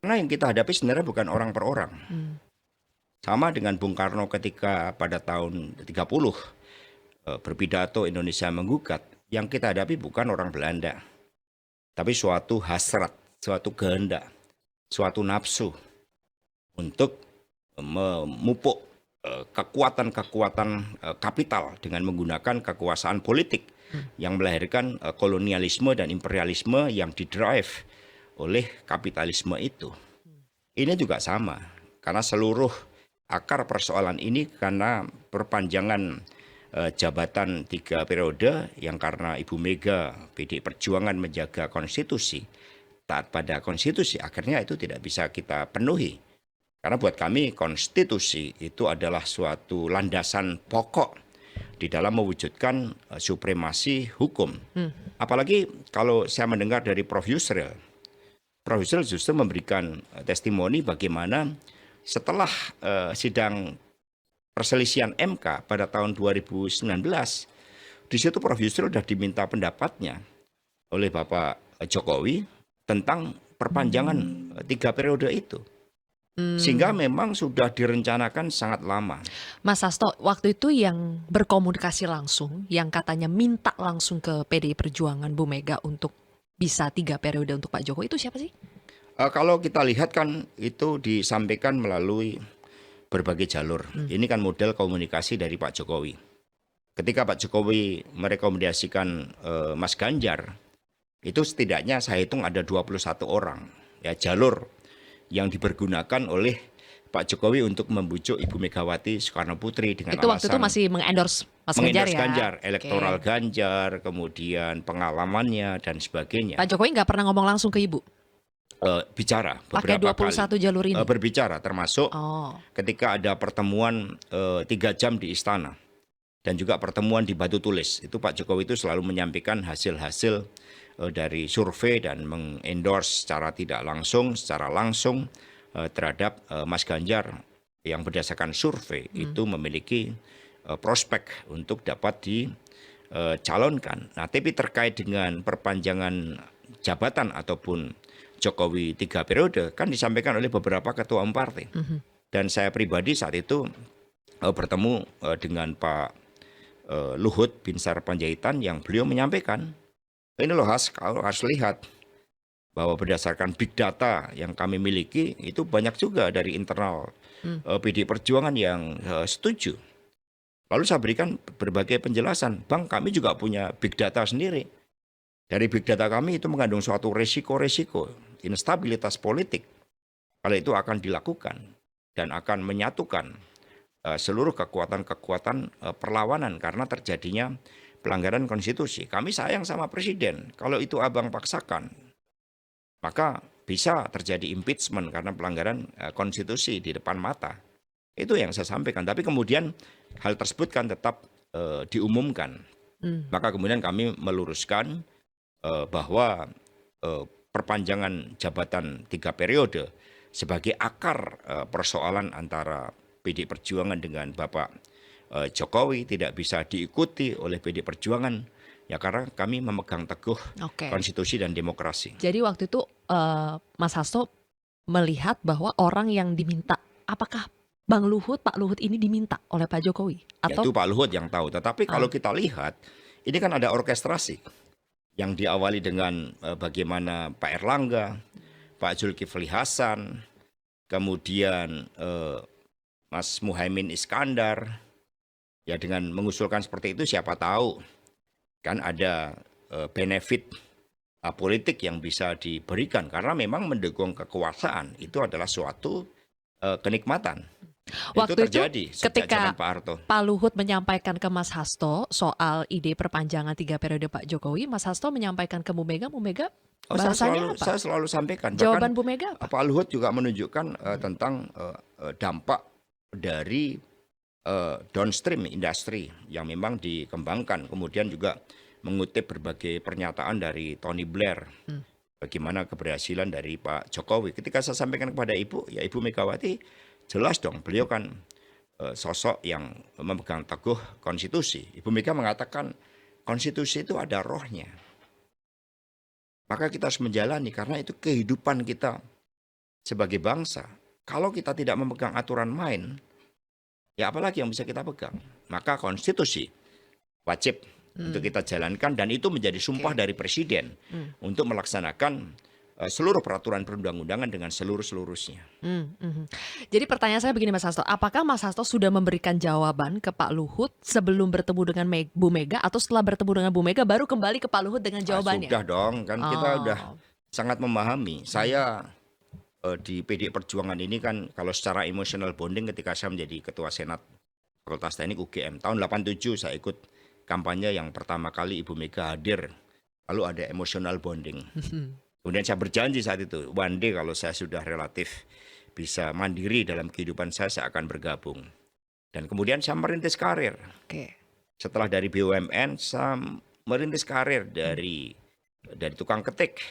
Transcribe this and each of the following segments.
Karena yang kita hadapi sebenarnya bukan orang per orang. Hmm. Sama dengan Bung Karno ketika pada tahun 30 berpidato Indonesia menggugat, yang kita hadapi bukan orang Belanda, tapi suatu hasrat, suatu kehendak, suatu nafsu untuk memupuk kekuatan-kekuatan kapital dengan menggunakan kekuasaan politik yang melahirkan kolonialisme dan imperialisme yang didrive oleh kapitalisme itu. Ini juga sama, karena seluruh akar persoalan ini karena perpanjangan jabatan 3 periode yang karena Ibu Mega PDI Perjuangan menjaga konstitusi, taat pada konstitusi, akhirnya itu tidak bisa kita penuhi. Karena buat kami konstitusi itu adalah suatu landasan pokok di dalam mewujudkan supremasi hukum. Apalagi kalau saya mendengar dari Prof. Yusril. Prof. Yusril justru memberikan testimoni bagaimana setelah sidang perselisihan MK pada tahun 2019, di situ Prof. Yusril sudah diminta pendapatnya oleh Bapak Jokowi tentang perpanjangan 3 periode itu. Sehingga memang sudah direncanakan sangat lama. Mas Hasto, waktu itu yang berkomunikasi langsung, yang katanya minta langsung ke PDI Perjuangan Bu Mega untuk bisa 3 periode untuk Pak Jokowi itu siapa sih? Kalau kita lihat kan itu disampaikan melalui berbagai jalur. Ini kan model komunikasi dari Pak Jokowi. Ketika Pak Jokowi merekomendasikan Mas Ganjar, itu setidaknya saya hitung ada 21 orang ya jalur yang dipergunakan oleh Pak Jokowi untuk membujuk Ibu Megawati Soekarno Putri dengan Itu waktu itu alasan masih mengendorse Mas Ganjar ya? Ganjar, Oke. elektoral Ganjar, kemudian pengalamannya dan sebagainya. Pak Jokowi nggak pernah ngomong langsung ke Ibu? Bicara Pakai beberapa 21 kali. jalur ini? Berbicara termasuk Oh. ketika ada pertemuan 3 jam di istana dan juga pertemuan di Batu Tulis. Itu Pak Jokowi itu selalu menyampaikan hasil-hasil dari survei dan mengendorse secara tidak langsung, secara langsung terhadap Mas Ganjar yang berdasarkan survei itu memiliki prospek untuk dapat dicalonkan. Nah, tapi terkait dengan perpanjangan jabatan ataupun Jokowi 3 periode kan disampaikan oleh beberapa ketua umum partai. Dan saya pribadi saat itu bertemu dengan Pak Luhut Binsar Panjaitan yang beliau menyampaikan, ini loh harus lihat bahwa berdasarkan big data yang kami miliki itu banyak juga dari internal PDI Perjuangan yang setuju. Lalu saya berikan berbagai penjelasan, Bang kami juga punya big data sendiri. Dari big data kami itu mengandung suatu resiko-resiko, instabilitas politik. Kalau itu akan dilakukan dan akan menyatukan seluruh kekuatan-kekuatan perlawanan karena terjadinya pelanggaran konstitusi. Kami sayang sama presiden. Kalau itu abang paksakan, maka bisa terjadi impeachment karena pelanggaran konstitusi di depan mata. Itu yang saya sampaikan. Tapi kemudian hal tersebut kan tetap diumumkan. Maka kemudian kami meluruskan bahwa perpanjangan jabatan 3 periode sebagai akar persoalan antara PDI Perjuangan dengan Bapak Jokowi tidak bisa diikuti oleh PDI Perjuangan ya karena kami memegang teguh konstitusi dan demokrasi. Jadi waktu itu Mas Hasto melihat bahwa orang yang diminta, apakah Bang Luhut, Pak Luhut ini diminta oleh Pak Jokowi? Atau? Ya, itu Pak Luhut yang tahu. Tetapi kalau kita lihat, ini kan ada orkestrasi yang diawali dengan bagaimana Pak Erlangga, Pak Zulkifli Hasan, kemudian Mas Muhaimin Iskandar, ya dengan mengusulkan seperti itu siapa tahu kan ada benefit politik yang bisa diberikan karena memang mendukung kekuasaan itu adalah suatu kenikmatan. Waktu itu terjadi ketika Pak Harto. Pak Luhut menyampaikan ke Mas Hasto soal ide perpanjangan 3 periode Pak Jokowi, Mas Hasto menyampaikan ke Bu Mega bahasanya apa? Saya selalu sampaikan. Jawaban Bu Mega apa? Pak Luhut juga menunjukkan tentang dampak dari downstream industri yang memang dikembangkan. Kemudian juga mengutip berbagai pernyataan dari Tony Blair. Bagaimana keberhasilan dari Pak Jokowi. Ketika saya sampaikan kepada Ibu, ya Ibu Megawati, jelas dong beliau kan sosok yang memegang teguh konstitusi. Ibu Mega mengatakan konstitusi itu ada rohnya. Maka kita harus menjalani karena itu kehidupan kita sebagai bangsa. Kalau kita tidak memegang aturan main, ya apalagi yang bisa kita pegang? Maka konstitusi wajib untuk kita jalankan dan itu menjadi sumpah Oke. dari presiden untuk melaksanakan seluruh peraturan perundang-undangan dengan seluruhnya. Jadi pertanyaan saya begini Mas Hasto, apakah Mas Hasto sudah memberikan jawaban ke Pak Luhut sebelum bertemu dengan Bu Mega atau setelah bertemu dengan Bu Mega baru kembali ke Pak Luhut dengan jawabannya? Sudah dong, kan kita udah Oh. sangat memahami. Saya di PDI Perjuangan ini kan kalau secara emotional bonding ketika saya menjadi Ketua Senat Fakultas Teknik UGM tahun 87 saya ikut kampanye yang pertama kali Ibu Mega hadir. Lalu ada emotional bonding. Kemudian saya berjanji saat itu, one day kalau saya sudah relatif bisa mandiri dalam kehidupan saya akan bergabung. Dan kemudian saya merintis karir. Oke. Setelah dari BUMN, saya merintis karir dari tukang ketik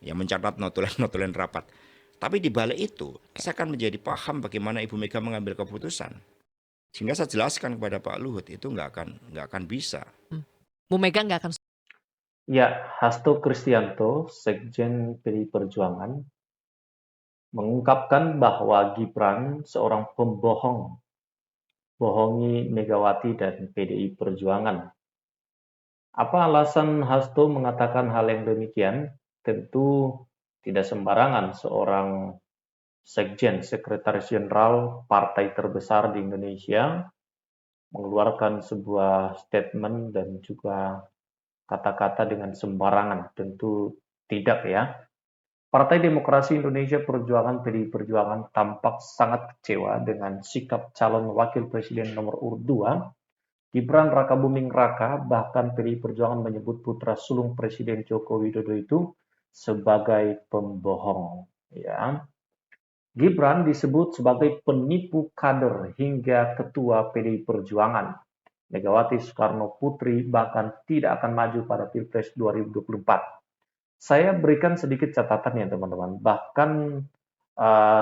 yang mencatat notulen-notulen rapat. Tapi di balik itu, saya akan menjadi paham bagaimana Ibu Mega mengambil keputusan. Sehingga saya jelaskan kepada Pak Luhut itu nggak akan bisa. Bu Mega nggak akan. Ya, Hasto Kristianto, Sekjen PDI Perjuangan, mengungkapkan bahwa Gibran seorang pembohong, bohongi Megawati dan PDI Perjuangan. Apa alasan Hasto mengatakan hal yang demikian? Tentu tidak sembarangan seorang Sekjen, Sekretaris Jenderal partai terbesar di Indonesia, mengeluarkan sebuah statement dan juga kata-kata dengan sembarangan. Tentu tidak ya. Partai Demokrasi Indonesia Perjuangan PDI Perjuangan tampak sangat kecewa dengan sikap calon wakil presiden nomor urut 2, Gibran Rakabuming Raka. Bahkan PDI Perjuangan menyebut putra sulung Presiden Joko Widodo itu sebagai pembohong. Ya. Gibran disebut sebagai penipu kader hingga ketua PDI Perjuangan. Megawati Soekarno Putri bahkan tidak akan maju pada Pilpres 2024. Saya berikan sedikit catatan ya teman-teman. Bahkan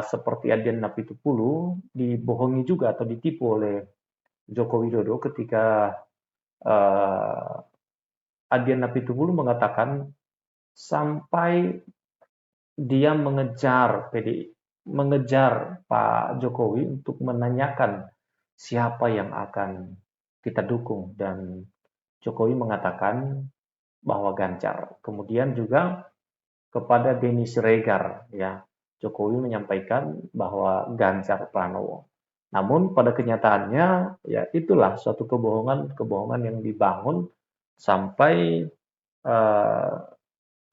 seperti Adian Napitupulu dibohongi juga atau ditipu oleh Joko Widodo ketika Adian Napitupulu mengatakan sampai dia mengejar Pak Jokowi untuk menanyakan siapa yang akan kita dukung dan Jokowi mengatakan bahwa Ganjar. Kemudian juga kepada Denny Siregar ya, Jokowi menyampaikan bahwa Ganjar Pranowo. Namun pada kenyataannya ya itulah suatu kebohongan yang dibangun sampai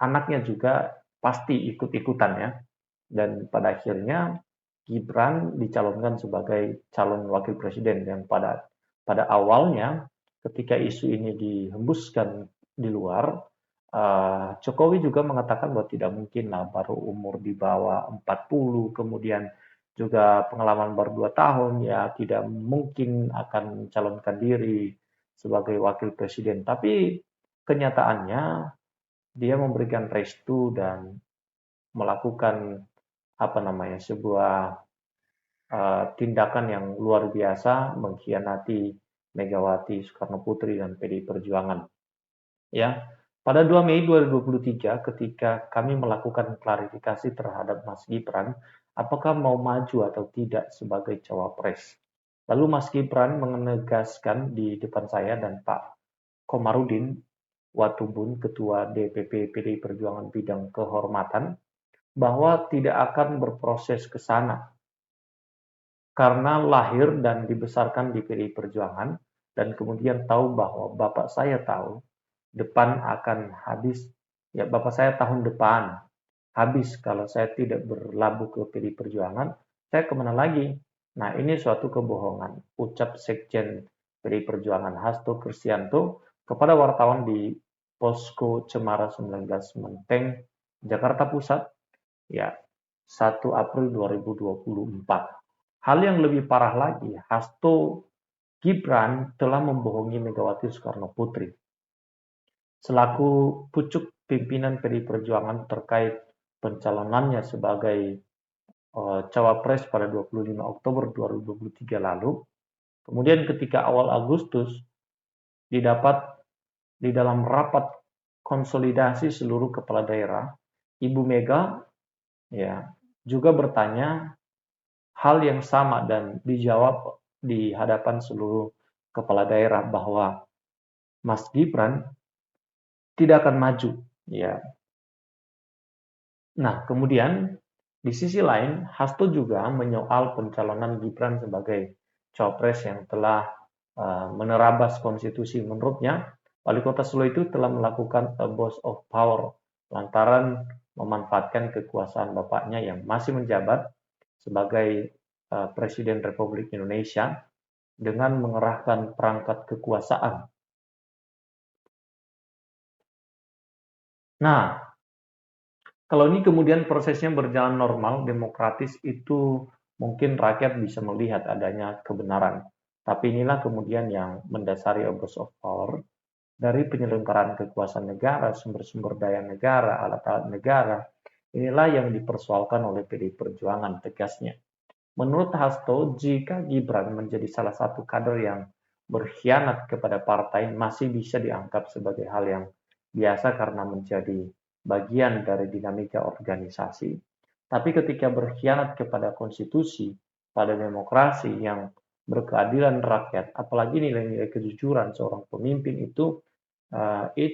anaknya juga pasti ikut-ikutan ya. Dan pada akhirnya Gibran dicalonkan sebagai calon wakil presiden yang pada awalnya ketika isu ini dihembuskan di luar, Jokowi juga mengatakan bahwa tidak mungkin lah baru umur di bawah 40, kemudian juga pengalaman baru 2 tahun, ya tidak mungkin akan mencalonkan diri sebagai wakil presiden. Tapi kenyataannya dia memberikan restu dan melakukan sebuah tindakan yang luar biasa mengkhianati Megawati Soekarno Putri dan PDI Perjuangan. Ya, pada 2 Mei 2023 ketika kami melakukan klarifikasi terhadap Mas Gibran, apakah mau maju atau tidak sebagai cawapres. Lalu Mas Gibran menegaskan di depan saya dan Pak Komarudin Watubun, Ketua DPP PDI Perjuangan Bidang Kehormatan, bahwa tidak akan berproses ke sana karena lahir dan dibesarkan di PDI Perjuangan dan kemudian tahu bahwa bapak saya tahu depan akan habis, ya bapak saya tahun depan habis kalau saya tidak berlabuh ke PDI Perjuangan, saya kemana lagi? Nah ini suatu kebohongan, ucap Sekjen PDI Perjuangan Hasto Kristianto kepada wartawan di Posko Cemara 19 Menteng, Jakarta Pusat, ya 1 April 2024. Hal yang lebih parah lagi, Hasto Gibran telah membohongi Megawati Soekarno Putri selaku pucuk pimpinan PDI Perjuangan terkait pencalonannya sebagai cawapres pada 25 Oktober 2023 lalu. Kemudian ketika awal Agustus didapat di dalam rapat konsolidasi seluruh kepala daerah, Ibu Mega ya juga bertanya hal yang sama dan dijawab di hadapan seluruh kepala daerah bahwa Mas Gibran tidak akan maju. Ya. Nah, kemudian di sisi lain, Hasto juga menyoal pencalonan Gibran sebagai cawapres yang telah menerabas konstitusi. Menurutnya, Wali Kota Solo itu telah melakukan abuse of power lantaran memanfaatkan kekuasaan bapaknya yang masih menjabat sebagai Presiden Republik Indonesia dengan mengerahkan perangkat kekuasaan. Nah, kalau ini kemudian prosesnya berjalan normal, demokratis, itu mungkin rakyat bisa melihat adanya kebenaran. Tapi inilah kemudian yang mendasari abuse of power dari penyelenggaraan kekuasaan negara, sumber-sumber daya negara, alat-alat negara. Inilah yang dipersoalkan oleh PDI Perjuangan, tegasnya. Menurut Hasto, jika Gibran menjadi salah satu kader yang berkhianat kepada partai, masih bisa dianggap sebagai hal yang biasa karena menjadi bagian dari dinamika organisasi. Tapi ketika berkhianat kepada konstitusi, pada demokrasi yang berkeadilan rakyat, apalagi nilai-nilai kejujuran seorang pemimpin itu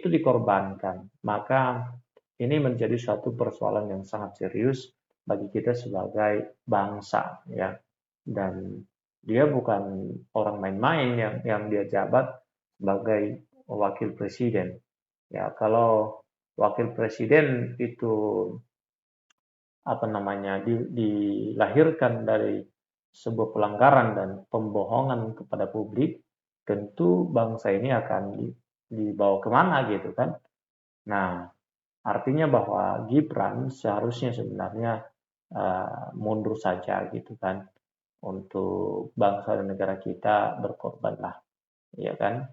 dikorbankan. Maka ini menjadi suatu persoalan yang sangat serius bagi kita sebagai bangsa, ya. Dan dia bukan orang main-main yang dia jabat sebagai wakil presiden. Ya, kalau wakil presiden itu dilahirkan dari sebuah pelanggaran dan pembohongan kepada publik, tentu bangsa ini akan dibawa kemana gitu kan. Nah, artinya bahwa Gibran seharusnya sebenarnya mundur saja gitu kan, untuk bangsa dan negara kita berkorbanlah, ya kan?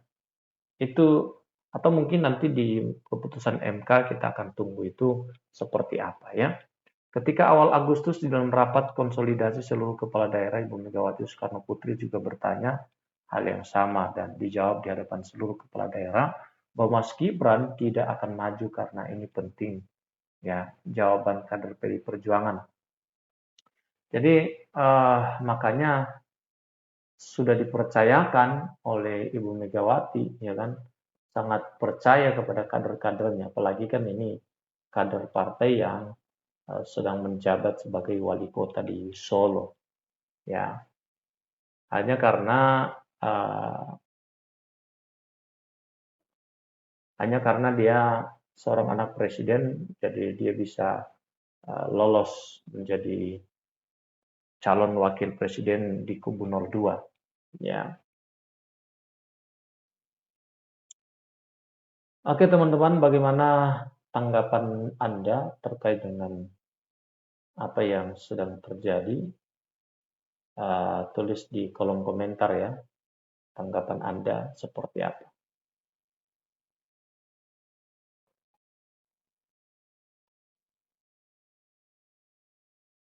Itu, atau mungkin nanti di keputusan MK kita akan tunggu itu seperti apa ya. Ketika awal Agustus di dalam rapat konsolidasi seluruh kepala daerah, Ibu Megawati Soekarno Putri juga bertanya hal yang sama dan dijawab di hadapan seluruh kepala daerah bahwa Mas Gibran tidak akan maju karena ini penting, ya, jawaban kader PDI Perjuangan. Jadi makanya sudah dipercayakan oleh Ibu Megawati, ya kan, sangat percaya kepada kader-kadernya, apalagi kan ini kader partai yang sedang menjabat sebagai wali kota di Solo, ya. Hanya karena dia seorang anak presiden, jadi dia bisa lolos menjadi calon wakil presiden di kubu 02, ya. Oke teman-teman, bagaimana tanggapan Anda terkait dengan apa yang sedang terjadi? Tulis di kolom komentar ya, tanggapan Anda seperti apa.